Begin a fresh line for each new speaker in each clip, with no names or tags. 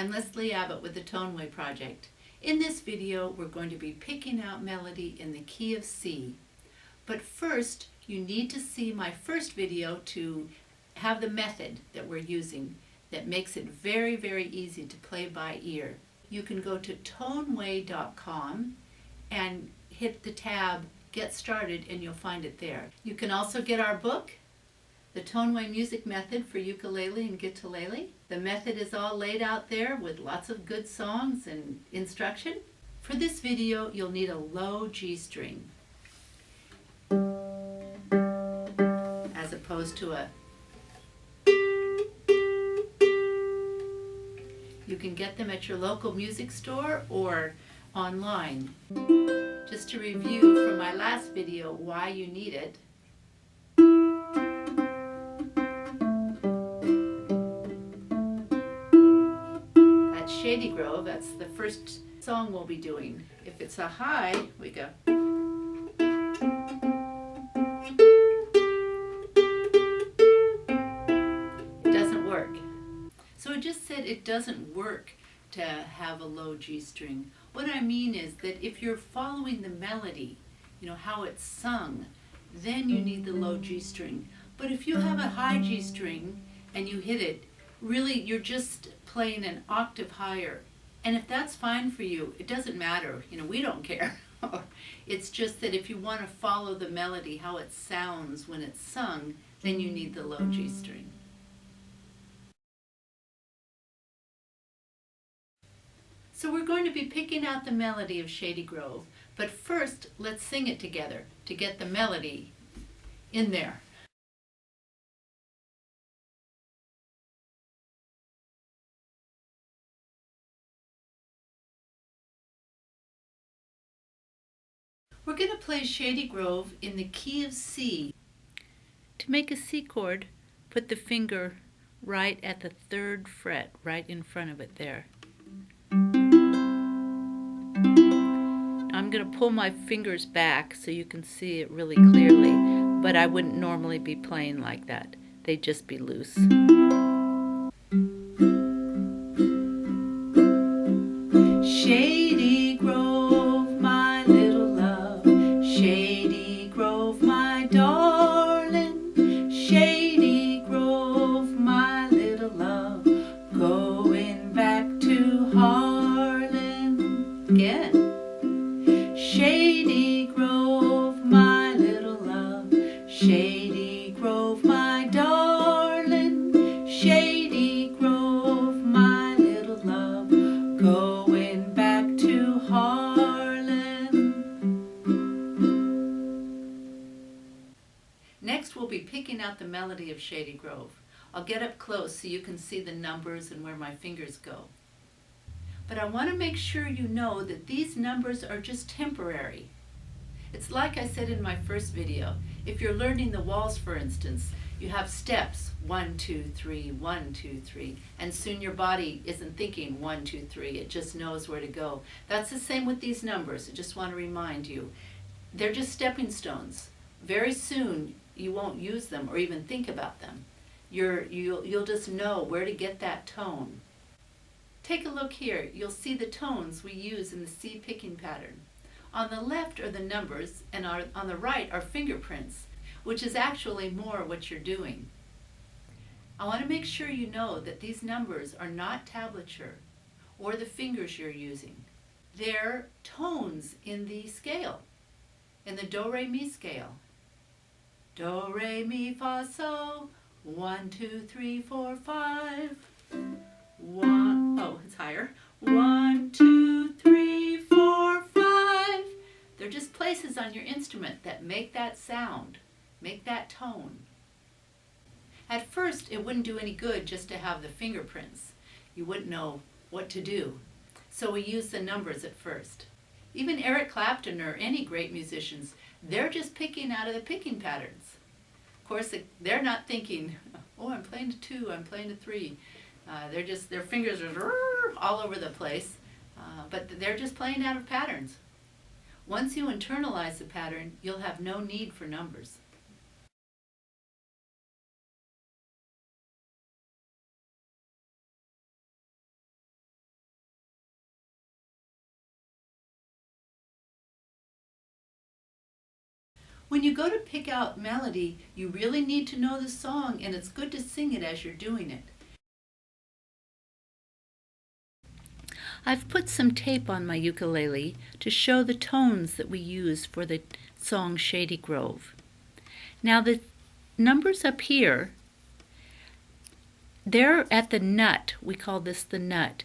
I'm Leslie Abbott with the Toneway Project. In this video, we're going to be picking out melody in the key of C. But first, you need to see my first video to have the method that we're using that makes it very, very easy to play by ear. You can go to toneway.com and hit the tab Get Started and you'll find it there. You can also get our book, The Toneway Music Method for Ukulele and Guitarele. The method is all laid out there with lots of good songs and instruction. For this video, you'll need a low G string as opposed to a. You can get them at your local music store or online. Just to review from my last video why you need it. That's Shady Grove, that's the first song we'll be doing. If it's a high, we go. It doesn't work. So it just said it doesn't work to have a low G string. What I mean is that if you're following the melody, you know, how it's sung, then you need the low G string. But if you have a high G string and you hit it, really you're just playing an octave higher. And if that's fine for you, it doesn't matter. You know, we don't care. It's just that if you want to follow the melody, how it sounds when it's sung, then you need the low G string. So we're going to be picking out the melody of Shady Grove, but first let's sing it together to get the melody in there. We're going to play Shady Grove in the key of C. To make a C chord, put the finger right at the 3rd fret, right in front of it there. I'm going to pull my fingers back so you can see it really clearly, but I wouldn't normally be playing like that. They'd just be loose. Shady Grove, my little love, Shady Grove, my darling, Shady Grove, my little love, going back to Harlan again. Shady Grove, my little love, Shady Grove, my darling, Shady Grove, my little love, going back to Harlan. Next we'll be picking out the melody of Shady Grove. I'll get up close so you can see the numbers and where my fingers go. But I want to make sure you know that these numbers are just temporary. It's like I said in my first video. If you're learning the waltz, for instance, you have steps 1, 2, 3, 1, 2, 3, and soon your body isn't thinking 1, 2, 3. It just knows where to go. That's the same with these numbers. I just want to remind you, they're just stepping stones. Very soon you won't use them or even think about them. You'll just know where to get that tone. Take a look here. You'll see the tones we use in the C picking pattern. On the left are the numbers, and on the right are fingerprints, which is actually more what you're doing. I want to make sure you know that these numbers are not tablature or the fingers you're using. They're tones in the scale, in the do, re, mi scale. Do, re, mi, fa, so, 1, 2, 3, 4, 5. 1, oh, it's higher. 1, 2, 3, 4, 5. They're just places on your instrument that make that sound, make that tone. At first, it wouldn't do any good just to have the fingerprints. You wouldn't know what to do. So we use the numbers at first. Even Eric Clapton or any great musicians, they're just picking out of the picking patterns. Of course, they're not thinking, oh, I'm playing a 2, I'm playing a 3. Their fingers are all over the place, but they're just playing out of patterns. Once you internalize the pattern, you'll have no need for numbers. When you go to pick out melody, you really need to know the song, and it's good to sing it as you're doing it. I've put some tape on my ukulele to show the tones that we use for the song Shady Grove. Now the numbers up here, they're at the nut. We call this the nut.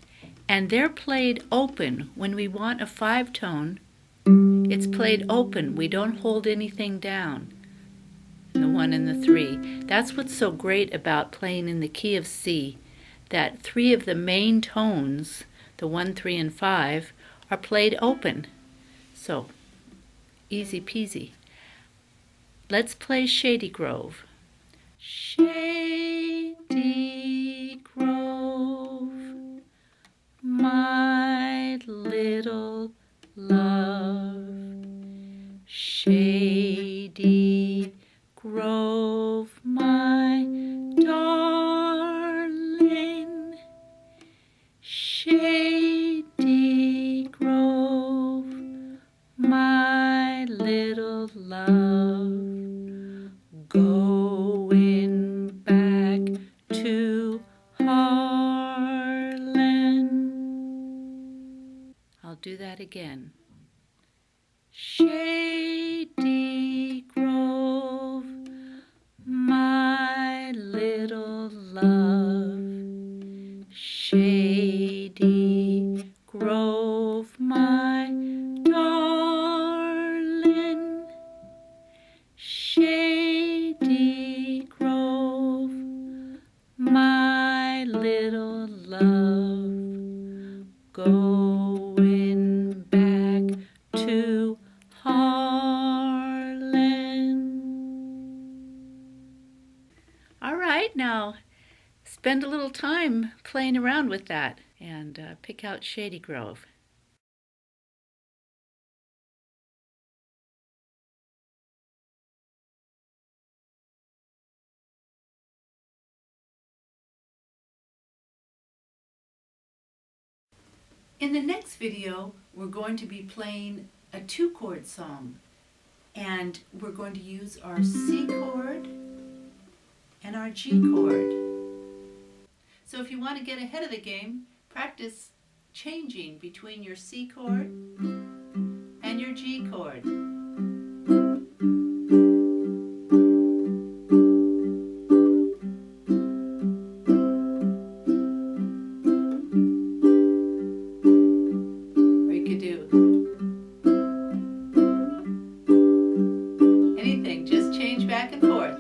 And they're played open. When we want a 5-tone, it's played open. We don't hold anything down. And the 1 and the 3. That's what's so great about playing in the key of C, that 3 of the main tones, the 1, 3, and 5, are played open. So, easy peasy. Let's play Shady Grove. Shady Grove, my little love. Shady Grove, my darling. Shady Grove, my little love. Going back to Harlan. I'll do that again. Shady Grove, my little love. Shady Grove, my darling. Shady Grove, my little love. Going back to Harlan. All right, now spend a little time playing around with that and pick out Shady Grove. In the next video, we're going to be playing a 2-chord song, and we're going to use our C chord and our G chord. So if you want to get ahead of the game, practice changing between your C chord and your G chord. Or you could do anything, just change back and forth.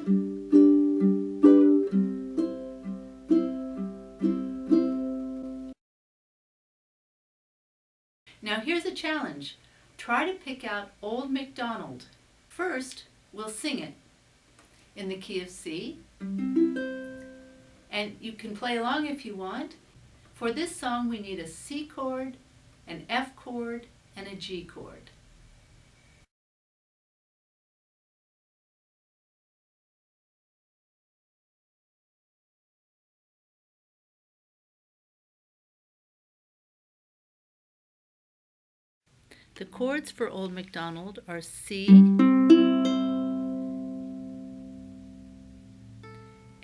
Now here's a challenge. Try to pick out Old MacDonald. First, we'll sing it in the key of C. And you can play along if you want. For this song, we need a C chord, an F chord, and a G chord. The chords for Old MacDonald are C,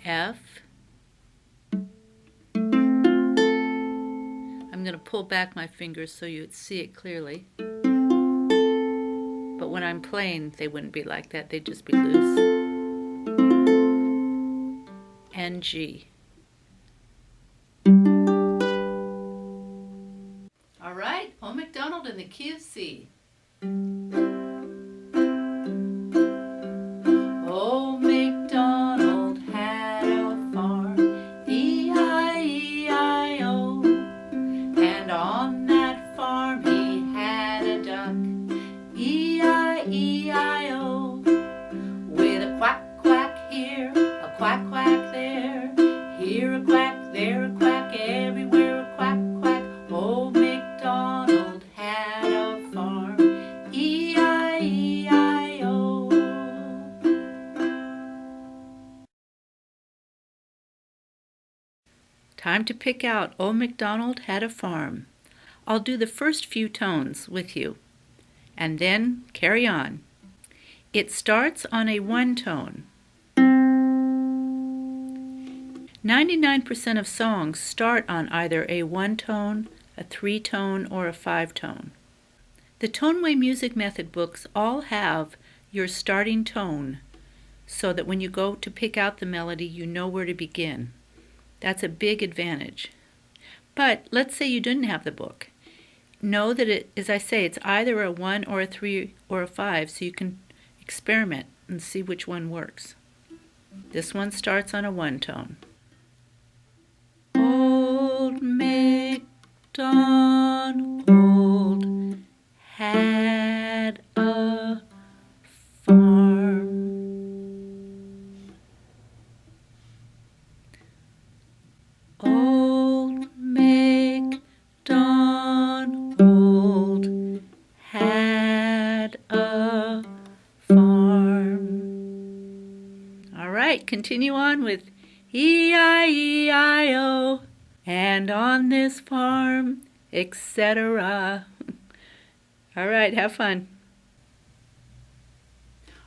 F. I'm going to pull back my fingers so you'd see it clearly. But when I'm playing, they wouldn't be like that. They'd just be loose. And G. All right, Old MacDonald in the key of C. Old MacDonald had a farm, E-I-E-I-O, and on that farm he had a duck, E-I-E-I-O, with a quack quack here, a quack quack there, here a quack, there a quack, everywhere a quack quack. Old MacDonald had a farm, E-I-E-I-O. Time to pick out Old MacDonald Had a Farm. I'll do the first few tones with you, and then carry on. It starts on a 1 tone. 99% of songs start on either a 1 tone, a 3 tone, or a 5 tone. The Toneway music method books all have your starting tone so that when you go to pick out the melody, you know where to begin. That's a big advantage. But let's say you didn't have the book. Know that as I say, it's either a 1 or a 3 or a 5, so you can experiment and see which one works. This one starts on a 1 tone. Old MacDonald had a farm. Old MacDonald had a farm. All right, continue on with E-I-E-I-O, and on this farm, etc. All right, have fun.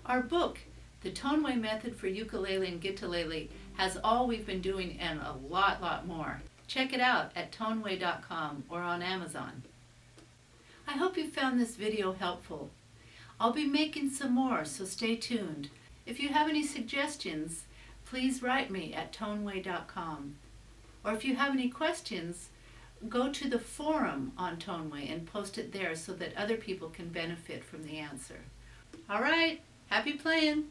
Our book, The Toneway Method for Ukulele and Guitalele, has all we've been doing and a lot more. Check it out at toneway.com or on Amazon. I hope you found this video helpful. I'll be making some more, so stay tuned. If you have any suggestions, please write me at toneway.com. Or if you have any questions, go to the forum on Toneway and post it there so that other people can benefit from the answer. All right, happy playing!